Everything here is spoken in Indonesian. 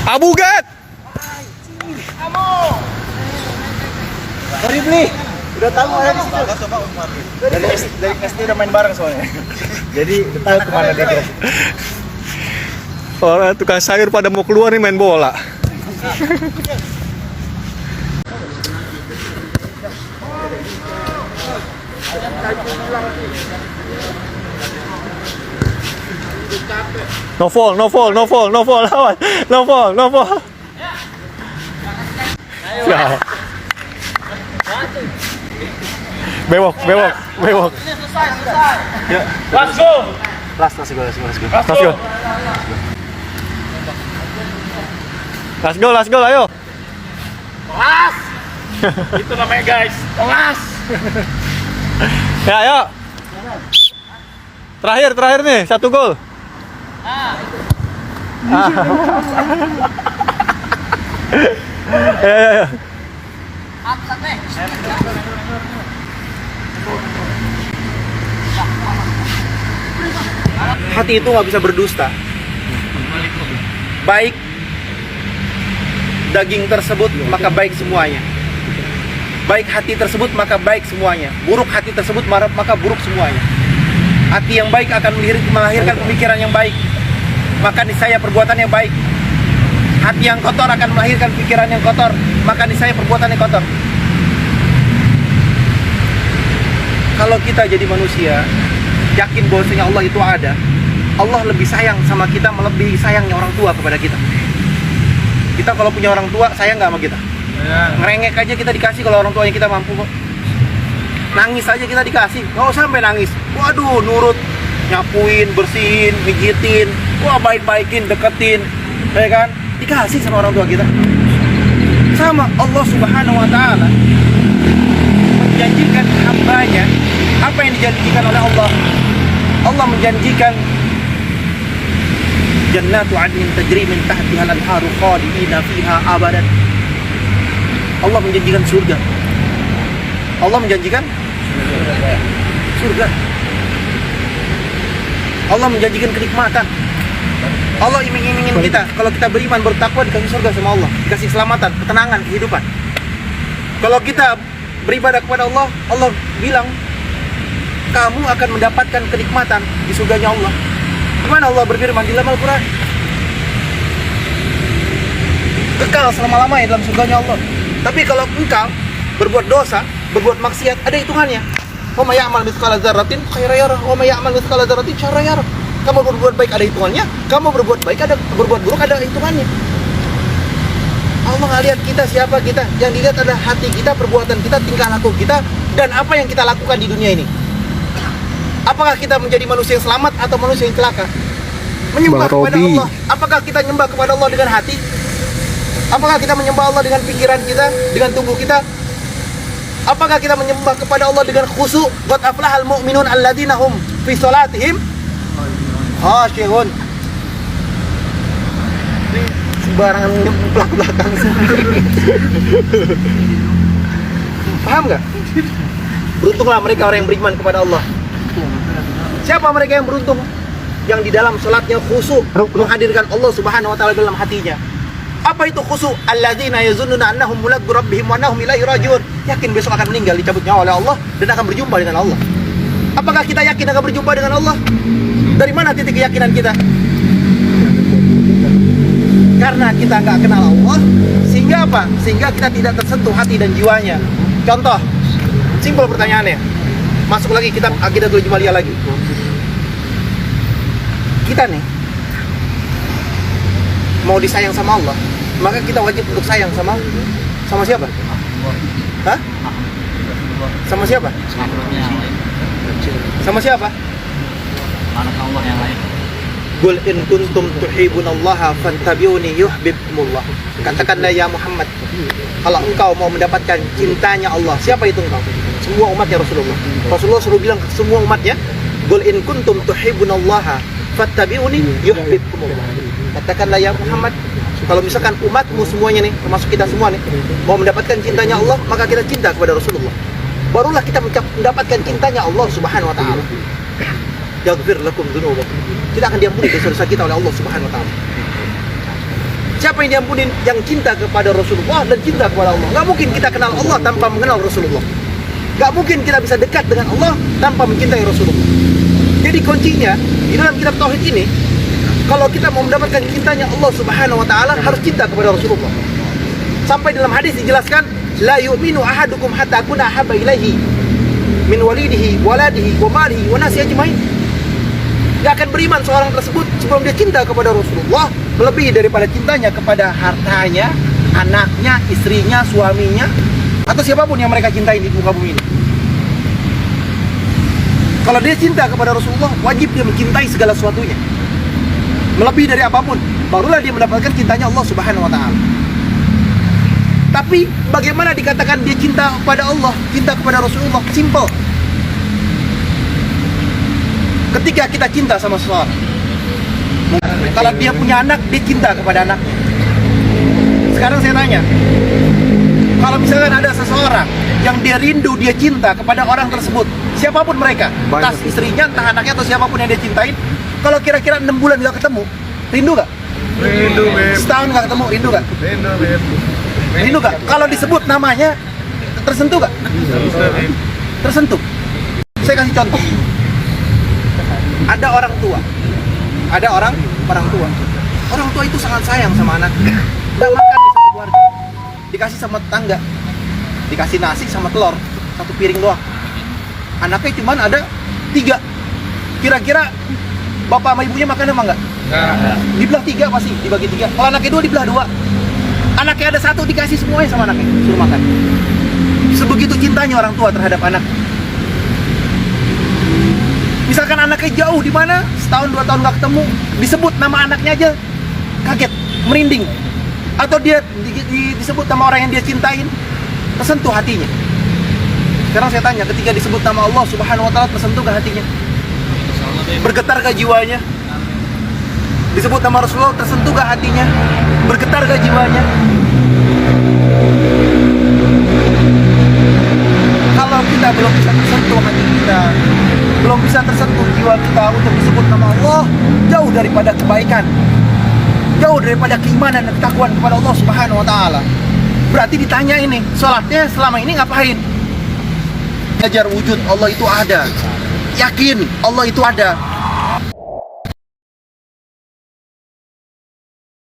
Abuget. Sorry beli. Udah tahu ada di situ. Dari SD udah main bareng soalnya. Jadi udah tahu kemana dia gerak. Orang tukang sayur pada mau keluar nih main bola. No fall, lawan. No fall. Ya. Bewok. Ya. Let's go. Let's go, ayo. Kelas. Itu namanya guys. Kelas. Ya, ayo. Terakhir nih, 1 gol. Ya. Hati itu nggak bisa berdusta. Baik daging tersebut maka baik semuanya. Baik hati tersebut maka baik semuanya. Buruk hati tersebut maka buruk semuanya. Hati yang baik akan melahirkan pemikiran yang baik, maka niscaya perbuatan yang baik. Hati yang kotor akan melahirkan pikiran yang kotor, maka niscaya perbuatan yang kotor. Kalau kita jadi manusia, yakin bahwasanya Allah itu ada, Allah lebih sayang sama kita, melebihi sayangnya orang tua kepada kita. Kita kalau punya orang tua, sayang nggak sama kita? Ngerengek aja kita dikasih kalau orang tuanya kita mampu kok. Nangis aja kita dikasih, nggak usah sampai nangis. Waduh, nurut, nyapuin, bersihin, mijitin, wah baik-baikin, deketin, ya kan? Dikasih sama orang tua kita. Sama Allah Subhanahu Wa Taala menjanjikan hambanya apa yang dijanjikan oleh Allah. Allah menjanjikan jannatu adnin tajri min tahtiha al-anharu khalidina fiha abadan. Allah menjanjikan surga. Allah menjanjikan surga. Allah menjanjikan kenikmatan. Allah iming-imingin kita kalau kita beriman bertakwa dikasih surga sama Allah, dikasih keselamatan, ketenangan, kehidupan. Kalau kita beribadah kepada Allah, Allah bilang kamu akan mendapatkan kenikmatan di surganya Allah. Gimana Allah berfirman di dalam Al-Quran? Kekal selama-lamanya dalam surganya Allah. Tapi kalau engkau berbuat dosa, berbuat maksiat, ada hitungannya. Wa may ya'mal mithqala dzarratin khairan yarah, wa may ya'mal mithqala dzarratin syarran yarah. Kamu berbuat baik ada hitungannya, kamu berbuat buruk ada hitungannya. Allah nggak lihat kita siapa kita, yang dilihat adalah hati kita, perbuatan kita, tingkah laku kita, dan apa yang kita lakukan di dunia ini. Apakah kita menjadi manusia yang selamat atau manusia yang celaka? Menyembah kepada Allah. Apakah kita menyembah kepada Allah dengan hati? Apakah kita menyembah Allah dengan pikiran kita, dengan tubuh kita? Apakah kita menyembah kepada Allah dengan khusyuk? Qad aflahal mu'minun alladzina hum fi shalatihim khashi'un. Sembarangan belak-belakan. Paham nggak? Beruntunglah mereka orang yang beriman kepada Allah. Siapa mereka yang beruntung? Yang di dalam salatnya khusyuk, menghadirkan Allah Subhanahu wa taala dalam hatinya. Apa itu khusyuk? Alladzina yazunnuna annahum mulaqu rabbihim wa annahum ilaihi raji'un. Yakin besok akan meninggal, dicabut nyawa oleh Allah dan akan berjumpa dengan Allah. Apakah kita yakin akan berjumpa dengan Allah? Dari mana titik keyakinan kita? Karena kita nggak kenal Allah, sehingga apa? Sehingga kita tidak tersentuh hati dan jiwanya. Contoh, simpel pertanyaannya. Masuk lagi kitab Aqidatul Jumaliyah lagi. Kita nih mau disayang sama Allah, maka kita wajib untuk sayang sama siapa? Hah? Sama siapa? Sama siapa? Anak Allah yang lain. Qul in kuntum tuhibbunallaha fattabi'uni yuhibbukumullah. Katakanlah ya Muhammad, kalau engkau mau mendapatkan cintanya Allah, siapa itu engkau? Semua umatnya Rasulullah. Rasulullah suruh bilang ke semua umatnya, Qul in kuntum tuhibbunallaha fattabi'uni yuhibbukumullah. Katakanlah ya Muhammad, kalau misalkan umatmu semuanya nih, termasuk kita semua nih, mau mendapatkan cintanya Allah, maka kita cinta kepada Rasulullah. Barulah kita mendapatkan cintanya Allah Subhanahu wa taala. Yaghfir lakum dzunubakum. Tidak akan diampuni dosa-dosa kita oleh Allah Subhanahu wa taala. Siapa yang diampunin? Yang cinta kepada Rasulullah dan cinta kepada Allah. Nggak mungkin kita kenal Allah tanpa mengenal Rasulullah. Nggak mungkin kita bisa dekat dengan Allah tanpa mencintai Rasulullah. Jadi kuncinya di dalam kitab tauhid ini, kalau kita mau mendapatkan cintanya Allah Subhanahu wa taala, harus cinta kepada Rasulullah. Sampai dalam hadis dijelaskan, la yu'minu ahadukum hatta akuna ahabba ilaihi min walidihi, waladihi, wa malihi, wa nasi ajmain. Dia akan beriman seorang tersebut sebelum dia cinta kepada Rasulullah melebihi daripada cintanya kepada hartanya, anaknya, istrinya, suaminya, atau siapapun yang mereka cintai di muka bumi ini. Kalau dia cinta kepada Rasulullah, wajib dia mencintai segala sesuatunya melebihi dari apapun, barulah dia mendapatkan cintanya Allah Subhanahu wa taala. Tapi bagaimana dikatakan dia cinta kepada Allah, cinta kepada Rasulullah? Simple. Ketika kita cinta sama seseorang, kalau dia punya anak, dia cinta kepada anaknya. Sekarang saya tanya, kalau misalkan ada seseorang yang dia rindu, dia cinta kepada orang tersebut, siapapun mereka, entah istrinya, entah anaknya, atau siapapun yang dia cintain, kalau kira-kira 6 bulan gak ketemu, rindu gak? Rindu, Beb. Setahun gak ketemu, rindu gak? Rindu, Beb. Rindu gak? Kalau disebut namanya, tersentuh gak? Bisa, Beb. Tersentuh. Saya kasih contoh. Ada orang tua. Orang tua itu sangat sayang sama anaknya. Nggak makan di satu keluarga. Dikasih sama tetangga. Dikasih nasi sama telur. 1 piring doang. Anaknya cuma ada 3. Kira-kira bapak sama ibunya makan apa enggak? Dibelah 3 pasti, dibagi 3. Kalau anaknya 2, dibelah 2. Anaknya ada 1, dikasih semuanya sama anaknya, suruh makan. Sebegitu cintanya orang tua terhadap anak. Misalkan anaknya jauh di mana, setahun 2 tahun gak ketemu, disebut nama anaknya aja kaget, merinding. Atau dia disebut nama orang yang dia cintain, tersentuh hatinya. Sekarang saya tanya, ketika disebut nama Allah Subhanahu wa taala, tersentuh gak hatinya? Bergetar gak jiwanya? Disebut nama Rasulullah, tersentuh gak hatinya? Bergetar gak jiwanya? Kalau kita belum bisa tersentuh hati kita, belum bisa tersentuh jiwa kita untuk disebut nama Allah, jauh daripada kebaikan, jauh daripada keimanan dan ketakwaan kepada Allah Subhanahu wa taala. Berarti ditanya ini, sholatnya selama ini ngapain? Ngajar wujud Allah itu ada, yakin Allah itu ada,